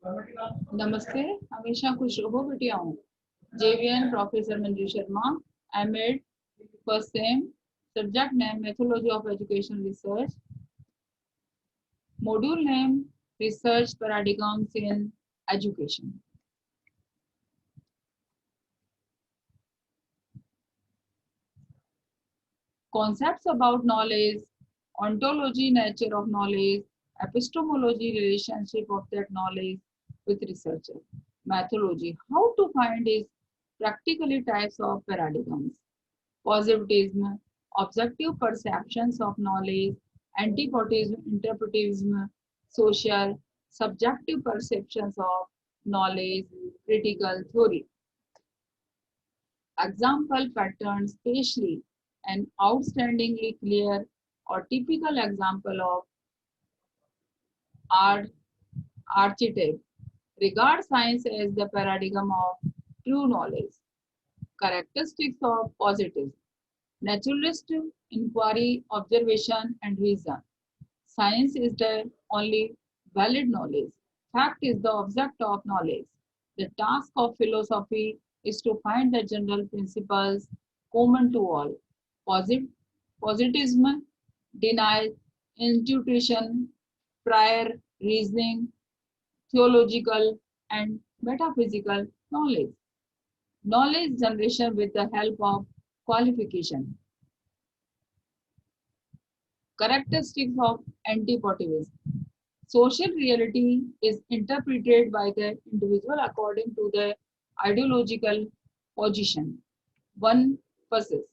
नमस्ते, हमेशा खुश रहो बिटियाओं। JVN professor Manju Sharma, M Ed first sem, subject name methodology of education research, module name research paradigms in education. Concepts about knowledge, ontology, nature of knowledge, epistemology, relationship of that knowledge with researcher. Methodology, how to find is practically types of paradigms. Positivism, objective perceptions of knowledge, antipotism, interpretivism, social, subjective perceptions of knowledge, critical theory. Example pattern, spatially an outstandingly clear or typical example of art archetype. Regard science as the paradigm of true knowledge. Characteristics of positivism. Naturalist inquiry, observation, and reason. Science is the only valid knowledge. Fact is the object of knowledge. The task of philosophy is to find the general principles common to all. Posit- Positivism denies intuition, prior reasoning, theological, and metaphysical knowledge. Knowledge generation with the help of qualification. Characteristics of antipositivism. Social reality is interpreted by the individual according to the ideological position. One versus.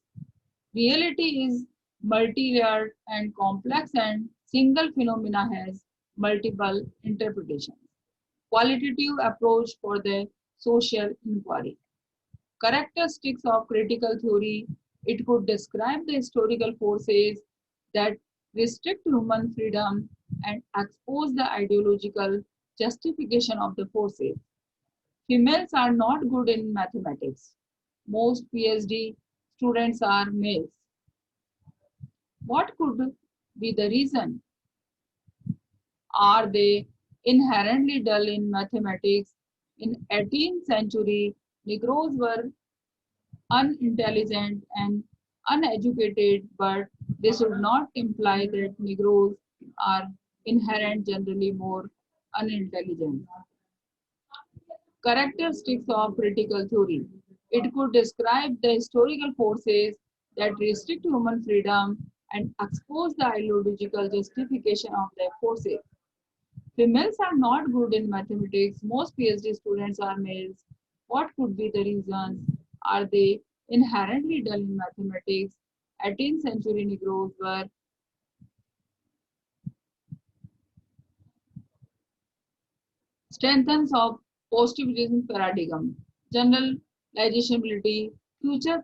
Reality is multi-layered and complex, and single phenomena has multiple interpretations. Qualitative approach for the social inquiry. Characteristics of critical theory. It could describe the historical forces that restrict human freedom and expose the ideological justification of the forces. Females are not good in mathematics. Most PhD students are males. What could be the reason? Are they inherently dull in mathematics? In 18th century, Negroes were unintelligent and uneducated, but this would not imply that Negroes are inherent generally more unintelligent. Characteristics of critical theory. It could describe the historical forces that restrict human freedom and expose the ideological justification of their forces. Females are not good in mathematics. Most PhD students are males. What could be the reasons? Are they inherently dull in mathematics? 18th century Negroes were strengths of positivism paradigm. Generalizability, future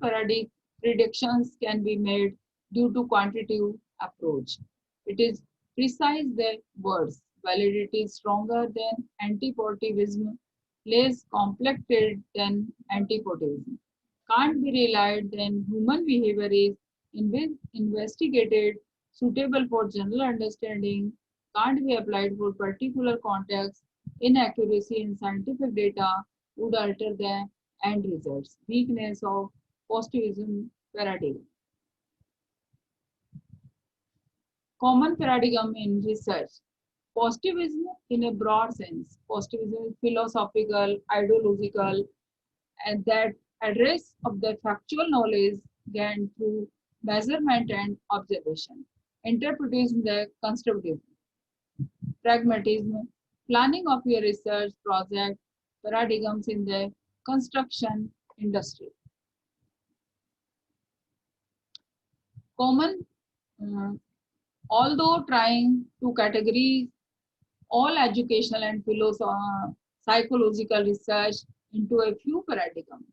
predictions can be made due to quantitative approach. It is precise the words. Validity is stronger than antipositivism, less complex than antipositivism. Can't be relied then human behavior is investigated, suitable for general understanding, can't be applied for particular context, inaccuracy in scientific data would alter the end results. Weakness of positivism paradigm. Common paradigm in research. Positivism in a broad sense. Positivism is philosophical, ideological, and that address of the factual knowledge gained through measurement and observation. Interpretation the constructivism. Pragmatism, planning of your research project, paradigms in the construction industry. Common, uh, although trying to categorize all educational and psychological research into a few paradigms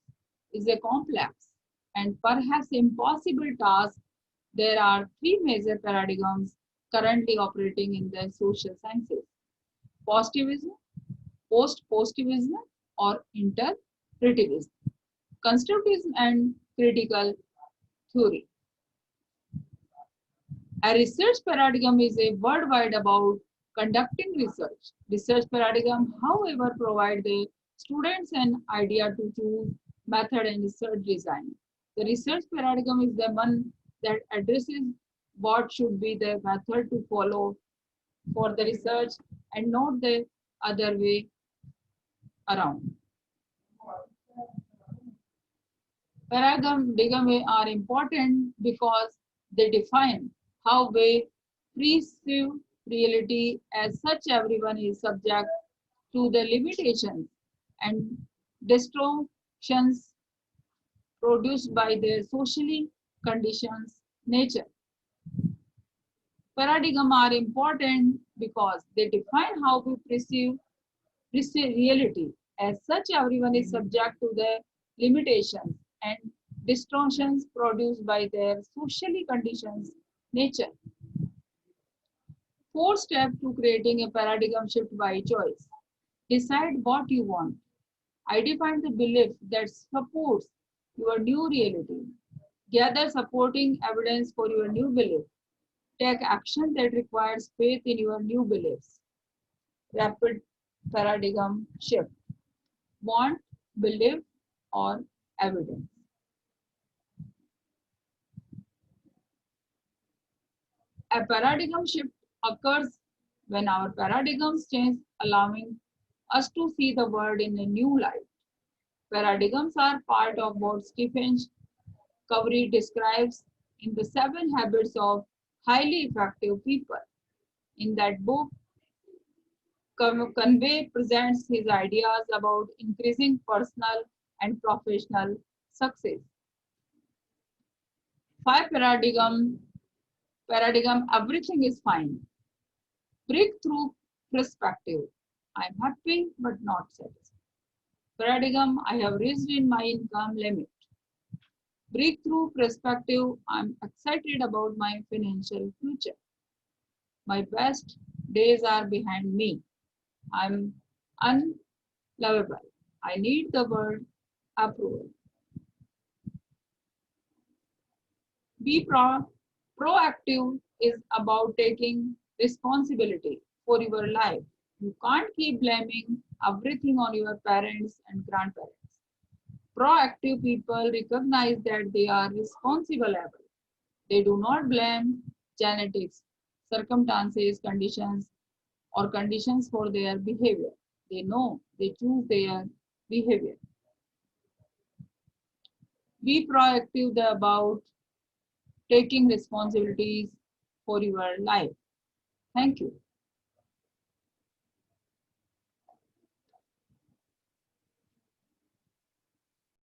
is a complex and perhaps impossible task. There are three major paradigms currently operating in the social sciences: positivism, post-positivism, or interpretivism, constructivism, and critical theory. A research paradigm is a word wide about Conducting research. Research paradigm, however, provide the students an idea to choose method and research design. The research paradigm is the one that addresses what should be the method to follow for the research and not the other way around. Paradigm are important because they define how we perceive reality. As such, everyone is subject to the limitations and distortions produced by their socially conditions nature. Paradigm are important because they define how we perceive reality. As such, everyone is subject to the limitations and distortions produced by their socially conditions nature. Fourth step to creating a paradigm shift by choice. Decide what you want. Identify the belief that supports your new reality. Gather supporting evidence for your new belief. Take action that requires faith in your new beliefs. Rapid paradigm shift. Want, belief, or evidence. A paradigm shift occurs when our paradigms change, allowing us to see the world in a new light. Paradigms are part of what Stephen Covey describes in the Seven Habits of Highly Effective People. In that book, Conway presents his ideas about increasing personal and professional success. Five paradigm, everything is fine. Breakthrough perspective. I'm happy but not satisfied. Paradigm, I have reached in my income limit. Breakthrough perspective, I'm excited about my financial future. My best days are behind me. I'm unlovable. I need the word approval. Be proactive is about taking responsibility for your life. You can't keep blaming everything on your parents and grandparents. Proactive people recognize that they are responsible. They do not blame genetics, circumstances, conditions for their behavior. They know they choose their behavior. Be proactive about taking responsibilities for your life. Thank you.